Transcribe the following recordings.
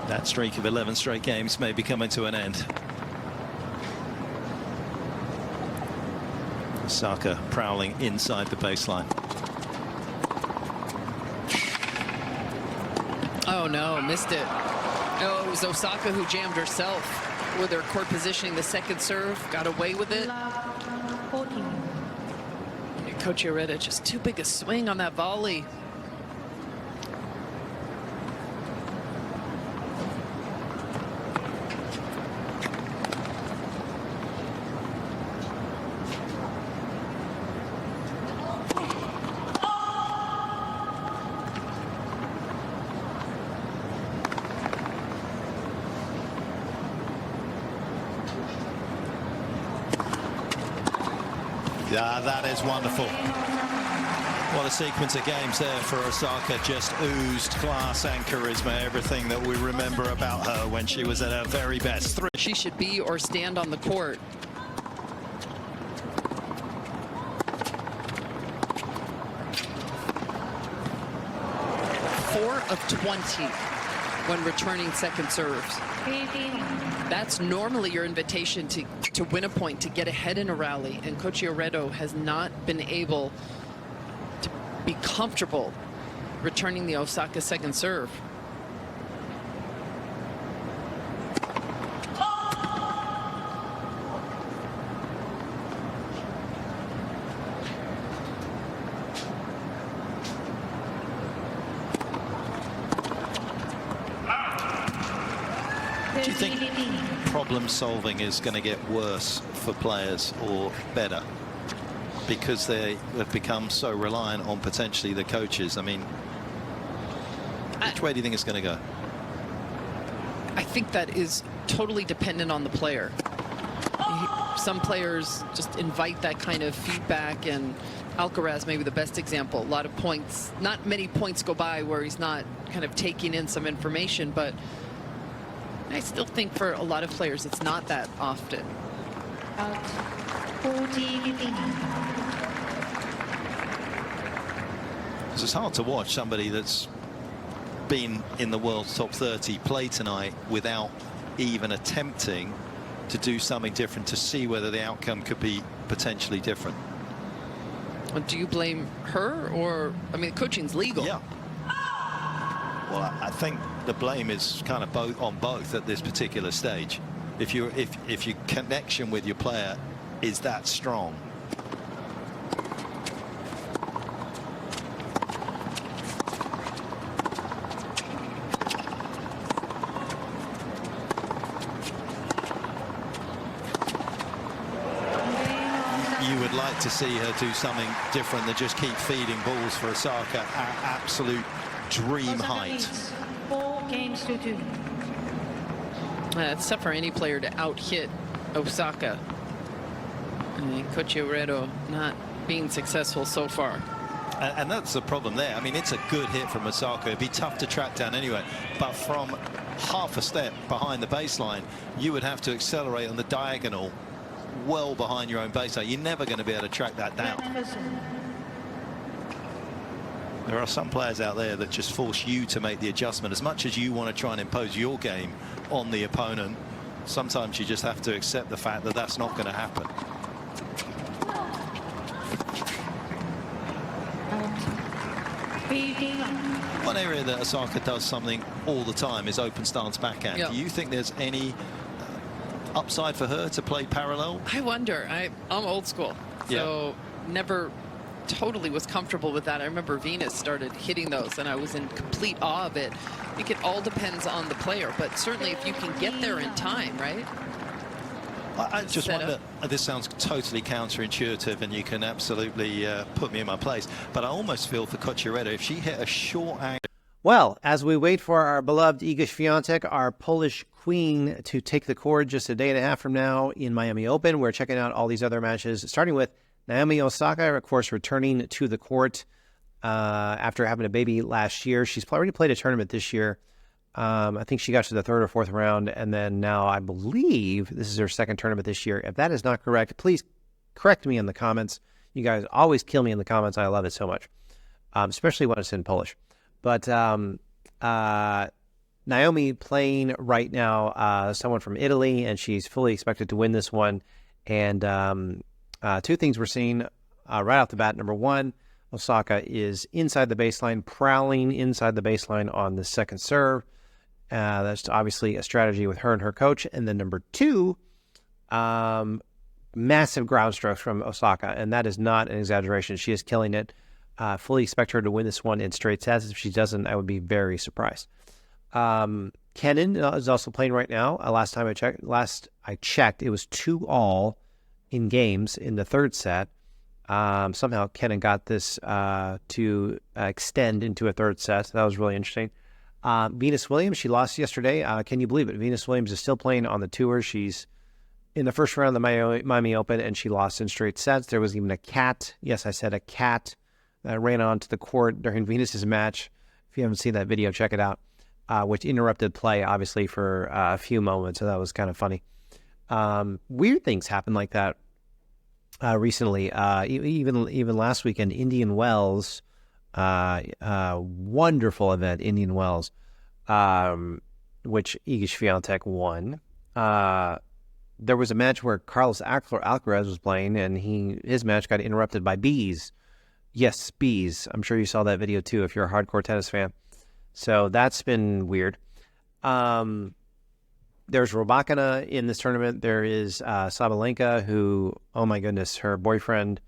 That streak of 11 straight games may be coming to an end. Osaka prowling inside the baseline. Oh no, missed it. No, it was Osaka who jammed herself with her court positioning. The second serve, got away with it. Coach Yoreda, just too big a swing on that volley. Yeah, that is wonderful. What a sequence of games there for Osaka. Just oozed class and charisma, everything that we remember about her when she was at her very best. She should be or stand on the court. Four of 20 when returning second serves. That's normally your invitation to win a point, to get ahead in a rally, and Coach Yoreda has not been able to be comfortable returning the Osaka second serve. Do you think problem solving is going to get worse for players or better because they have become so reliant on potentially the coaches? I mean, which way do you think it's going to go? I think that is totally dependent on the player. Some players just invite that kind of feedback, and Alcaraz may be the best example. A lot of points, not many points go by where he's not kind of taking in some information, but I still think for a lot of players it's not that often. It's hard to watch somebody that's been in the world's top 30 play tonight without even attempting to do something different, to see whether the outcome could be potentially different. Do you blame her, or, I mean, coaching's legal? Yeah. Well, I think the blame is kind of on both at this particular stage. If your connection with your player is that strong, you would like to see her do something different than just keep feeding balls for Osaka at absolute dream height. 4 games to 2. It's tough for any player to out-hit Osaka. I mean, Coach Yoreda not being successful so far. And that's the problem there. I mean, it's a good hit from Osaka. It'd be tough to track down anyway. But from half a step behind the baseline, you would have to accelerate on the diagonal well behind your own baseline. You're never going to be able to track that down. There are some players out there that just force you to make the adjustment. As much as you want to try and impose your game on the opponent, sometimes you just have to accept the fact that that's not going to happen. One area that Osaka does something all the time is open stance backhand. Yep. Do you think there's any upside for her to play parallel? I wonder. I'm old school, so never totally was comfortable with that. I remember Venus started hitting those, and I was in complete awe of it. I think it all depends on the player, but certainly if you can get there in time, right? I just wonder, this sounds totally counterintuitive, and you can absolutely put me in my place, but I almost feel for Coach Yoreda, if she hit a short angle. Well, as we wait for our beloved Iga Świątek, our Polish queen, to take the court just a day and a half from now in Miami Open, we're checking out all these other matches, starting with Naomi Osaka, of course, returning to the court after having a baby last year. She's already played a tournament this year. I think she got to the 3rd or 4th round, and then now I believe this is her 2nd tournament this year. If that is not correct, please correct me in the comments. You guys always kill me in the comments. I love it so much, especially when it's in Polish. But Naomi playing right now, someone from Italy, and she's fully expected to win this one. And two things we're seeing right off the bat. Number one, Osaka is inside the baseline, prowling inside the baseline on the second serve. That's obviously a strategy with her and her coach. And then number two, massive ground strokes from Osaka, and that is not an exaggeration. She is killing it. Fully expect her to win this one in straight sets. If she doesn't, I would be very surprised. Kenin is also playing right now. Last I checked, it was 2-all in games in the third set. Somehow Kenin got this to extend into a third set. So that was really interesting. Venus Williams, she lost yesterday. Can you believe it? Venus Williams is still playing on the tour. She's in the first round of the Miami Open, and she lost in straight sets. There was even a cat. Yes, I said a cat that ran onto the court during Venus's match. If you haven't seen that video, check it out. Which interrupted play, obviously, for a few moments. So that was kind of funny. Weird things happen like that recently. Even last weekend, Indian Wells, wonderful event, Indian Wells, which Iga Swiatek won. There was a match where Carlos Alcaraz was playing, and his match got interrupted by bees. Yes, bees. I'm sure you saw that video too if you're a hardcore tennis fan. So that's been weird. There's Rybakina in this tournament. There is Sabalenka, who, oh my goodness, her boyfriend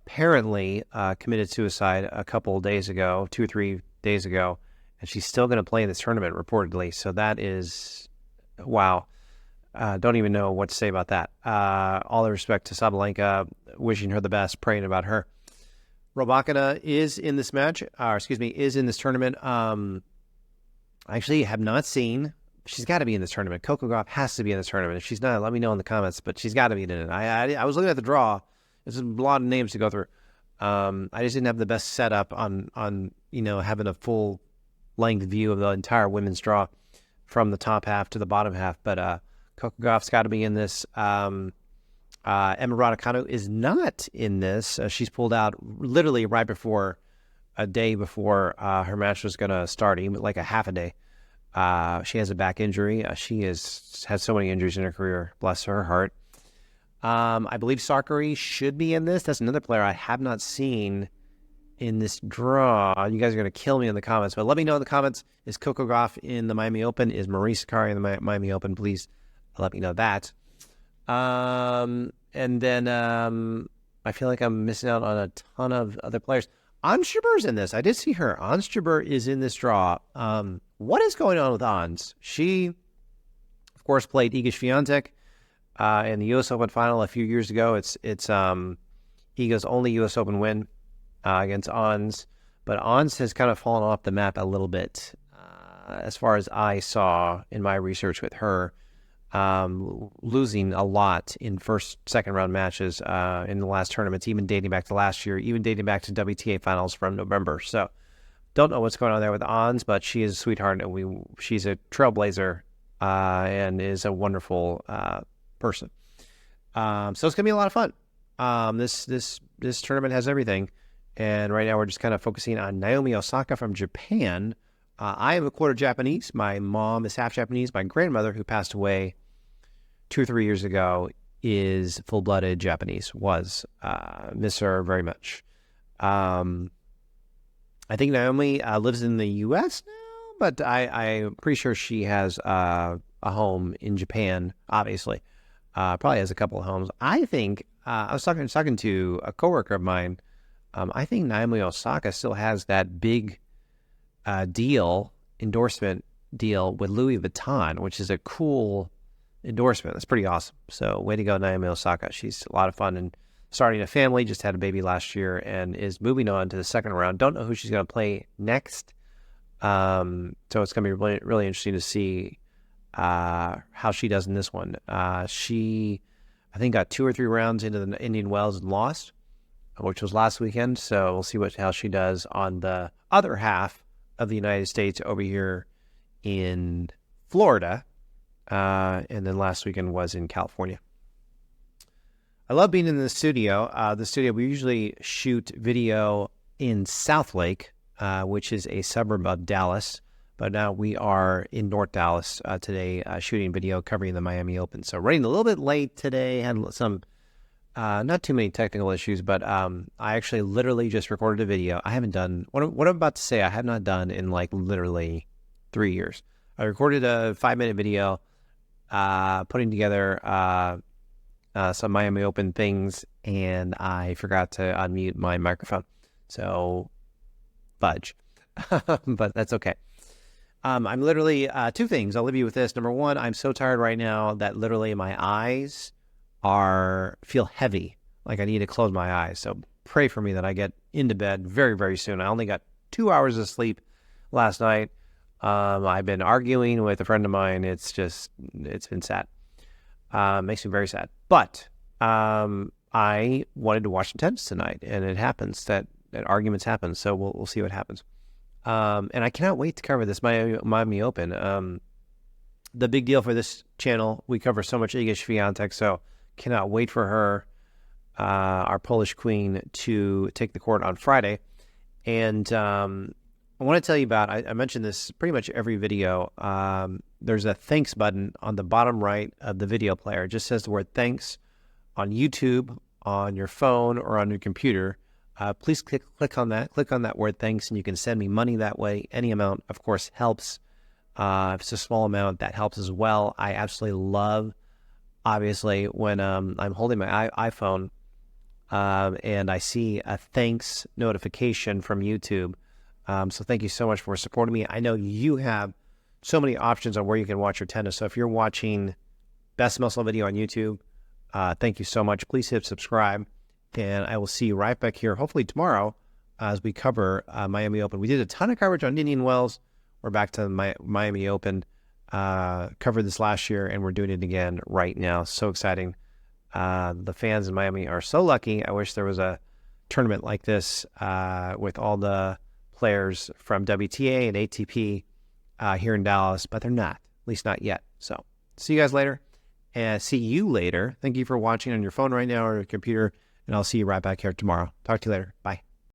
apparently committed suicide a couple days ago, 2 or 3 days ago, and she's still going to play in this tournament reportedly. So that is, wow. Don't even know what to say about that. All the respect to Sabalenka, wishing her the best, praying about her. Rybakina is in this match, is in this tournament. I actually have not seen. She's got to be in this tournament. Coco Gauff has to be in this tournament. If she's not, let me know in the comments. But she's got to be in it. I was looking at the draw. There's a lot of names to go through. I just didn't have the best setup on having a full length view of the entire women's draw from the top half to the bottom half. But Coco Gauff's got to be in this. Emma Raducanu is not in this. She's pulled out literally right before, a day before her match was going to start, even like a half a day. She has a back injury. She has had so many injuries in her career. Bless her heart. I believe Sakari should be in this. That's another player I have not seen in this draw. You guys are going to kill me in the comments, but let me know in the comments. Is Coco Gauff in the Miami Open? Is Marie Sakkari in the Miami Open? Please let me know that. And then I feel like I'm missing out on a ton of other players. Ons Jabeur in this. I did see her. Ons Jabeur is in this draw. What is going on with Ons? She, of course, played Iga Swiatek in the U.S. Open final a few years ago. It's Iga's only U.S. Open win against Ons. But Ons has kind of fallen off the map a little bit as far as I saw in my research with her. Losing a lot in first, second round matches in the last tournaments, even dating back to last year, even dating back to WTA finals from November. So don't know what's going on there with Ons, but she is a sweetheart, and she's a trailblazer and is a wonderful person. So it's gonna be a lot of fun. This tournament has everything, and right now we're just kind of focusing on Naomi Osaka from Japan. I am a quarter Japanese. My mom is half Japanese. My grandmother, who passed away 2 or 3 years ago, is full-blooded Japanese. Miss her very much. I think Naomi lives in the U.S. now, but I'm pretty sure she has a home in Japan, obviously. Probably has a couple of homes. I think, I was talking to a coworker of mine. I think Naomi Osaka still has that big endorsement deal with Louis Vuitton, which is a cool endorsement. That's pretty awesome. So way to go, Naomi Osaka. She's a lot of fun and starting a family, just had a baby last year and is moving on to the second round. Don't know who she's going to play next. So it's going to be really, really interesting to see how she does in this one. She, I think, got 2 or 3 rounds into the Indian Wells and lost, which was last weekend. So we'll see how she does on the other half of the United States over here in Florida. And then last weekend was in California. I love being in the studio. We usually shoot video in South Lake, which is a suburb of Dallas. But now we are in North Dallas today, shooting video covering the Miami Open. So running a little bit late today, had some not too many technical issues, but I actually literally just recorded a video. I haven't done what I'm about to say. I have not done in like literally 3 years. I recorded a 5-minute video, putting together some Miami Open things, and I forgot to unmute my microphone. So fudge, but that's okay. I'm literally, two things. I'll leave you with this. Number one, I'm so tired right now that literally my eyes feel heavy. Like I need to close my eyes. So pray for me that I get into bed very, very soon. I only got 2 hours of sleep last night. I've been arguing with a friend of mine. It's been sad. Makes me very sad. But I wanted to watch some tennis tonight, and it happens that arguments happen. So we'll see what happens. And I cannot wait to cover this Miami Open. The big deal for this channel, we cover so much Iga Świątek, so cannot wait for her, our Polish queen, to take the court on Friday. And I want to tell you about, I mentioned this pretty much every video. There's a thanks button on the bottom right of the video player. It just says the word thanks on YouTube, on your phone, or on your computer. Please click on that. Click on that word thanks, and you can send me money that way. Any amount, of course, helps. If it's a small amount, that helps as well. I absolutely love, obviously, when I'm holding my iPhone and I see a thanks notification from YouTube. So thank you so much for supporting me. I know you have so many options on where you can watch your tennis. So if you're watching Best Muscle Video on YouTube, thank you so much. Please hit subscribe. And I will see you right back here, hopefully tomorrow, as we cover Miami Open. We did a ton of coverage on Indian Wells. We're back to the Miami Open. Covered this last year, and we're doing it again right now. So exciting. The fans in Miami are so lucky. I wish there was a tournament like this with all the players from WTA and ATP here in Dallas, but they're not, at least not yet. So see you guys later, and see you later. Thank you for watching on your phone right now or your computer. And I'll see you right back here tomorrow. Talk to you later. Bye.